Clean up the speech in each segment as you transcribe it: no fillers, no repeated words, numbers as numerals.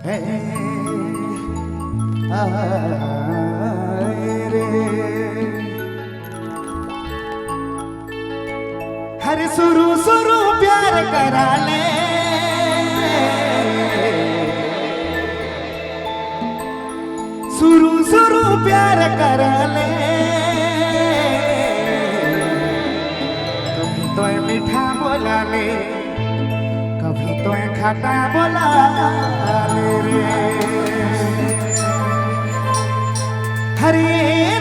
है आए रे। हर शुरू शुरू प्यार करा ले, शुरू शुरू प्यार करा ले। कभी तो मीठा बोला ले, कभी तो खट्टा बोला ले रे। हरे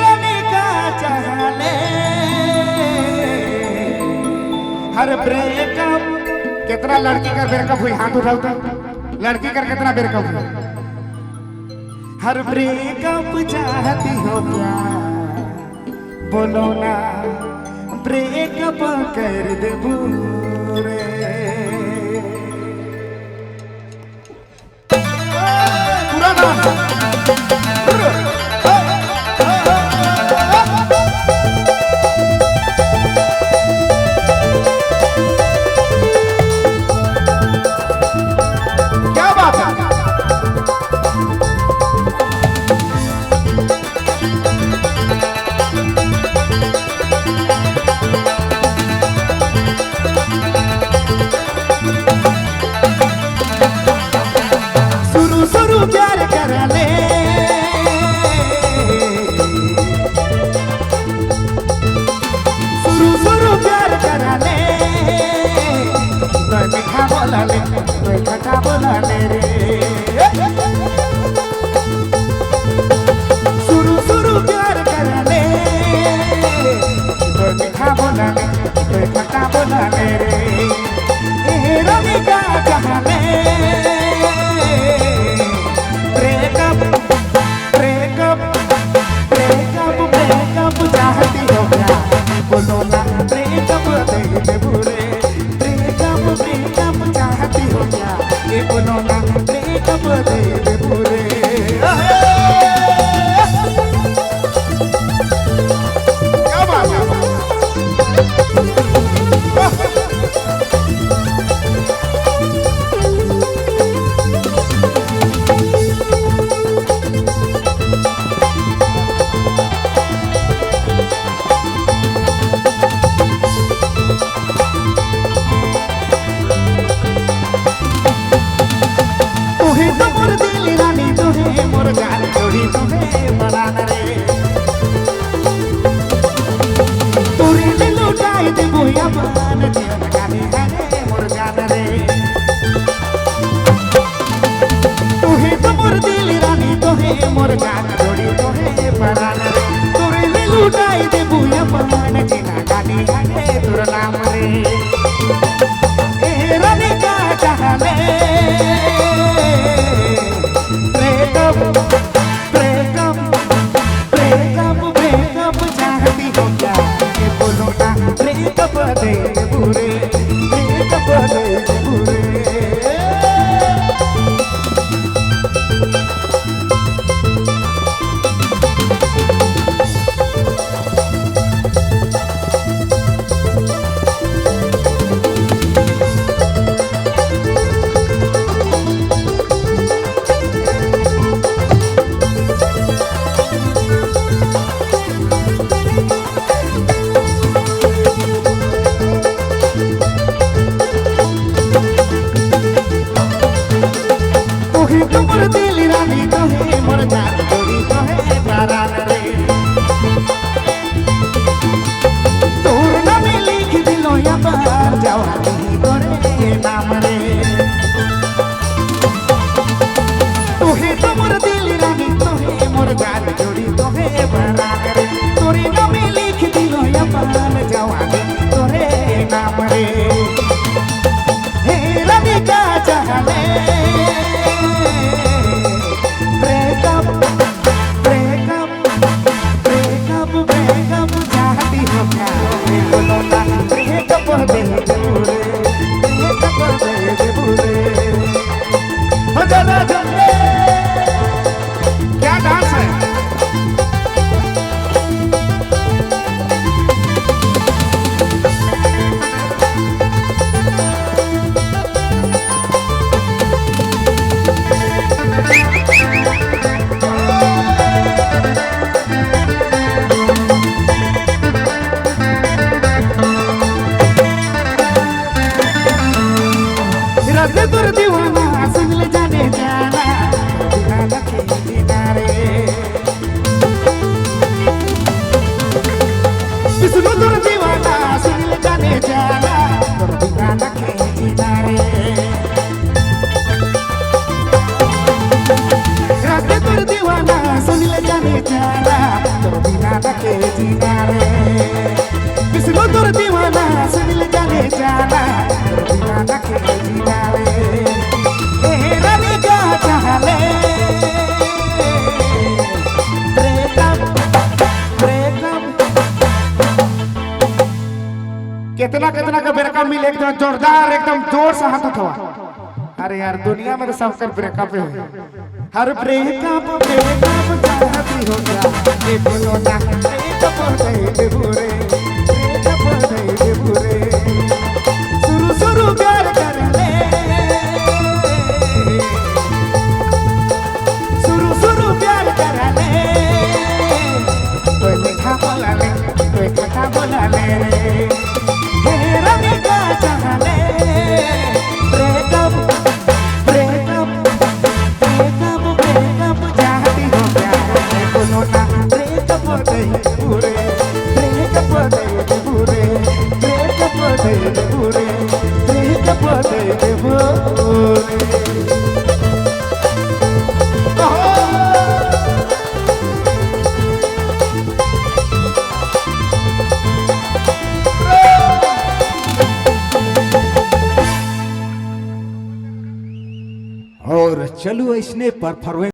रने का चाह ले, हर ब्रेकअप कितना लड़की का ब्रेकअप हुई, हाथ उठाओ तो लड़की का कितना ब्रेकअप हुआ। हर ब्रेकअप चाहती हो क्या, बोलो ना ब्रेकअप कर दे पूरे। पूरा नाम क्या बात है। प्यार कर ले, शुरू शुरू प्यार कर ले। तो मीठा बोला ले, तो खट्टा बोला ले रे। शुरू शुरू प्यार कर ले, तो मीठा बोला ले, तो खट्टा बोला ले रे। रवि का कहा ले, ब्रेकअप ब्रेकअप ब्रेकअप ब्रेकअप चाहती हो क्या, बोलो ना ब्रेकअप दे दे पूरे। ब्रेकअप ब्रेकअप चाहती हो क्या, ये बोलो ना ब्रेकअप दे दे पूरे। क्या बात है। मोर जान जोड़ी तो है परान रे। तोरे ले लुटाई दे बुया पान चिना गानी है तोर नाम रे। ए रानी का चाह ले, ब्रेकअप ब्रेकअप ब्रेकअप ब्रेकअप चाहती हो क्या, ये बोलो ना ब्रेकअप दे पूरे। ब्रेकअप दे पूरे। तुमर दिल रानी तो है, मोर जान जोड़ी तो है परान रे। तोर नाम लिख दिलो या बार जवानी तोरे नाम रे। तू है तुमर दिल रानी तो है, मोर जान जोड़ी तो है परान रे। तोरे नाम लिख दिलो या बार जवानी तोरे नाम रे। हे रानी का चाह ले, ब्रेकअप ब्रेकअप ब्रेकअप ब्रेकअप चाहती हो क्या, बोलो ना ब्रेकअप दे दे पूरे। ब्रेकअप दे दे पूरे। हो जरा जल्दी। क्या डांस है। दीवाना के जीना रे किसको तोर दीवाना सुनिल जाने जाना तोर दीवाना के जीना रे ए रानी का चाहले कितना कितना का ब्रेकअप मिले एकदम जोरदार एकदम जोर से हाथ उठवा। अरे यार दुनिया में तो सबका ब्रेकअप है हर ब्रेकअप चाहती हो क्या ये बोलो ना ब्रेकअप दे बुरे ब्रेकअप दे बुरे शुरू शुरू प्यार कर ले शुरू प्यार कर ले कोई लिखा बोला ले कोई कथा बोला ले और चलो इसने परफॉर्मेंस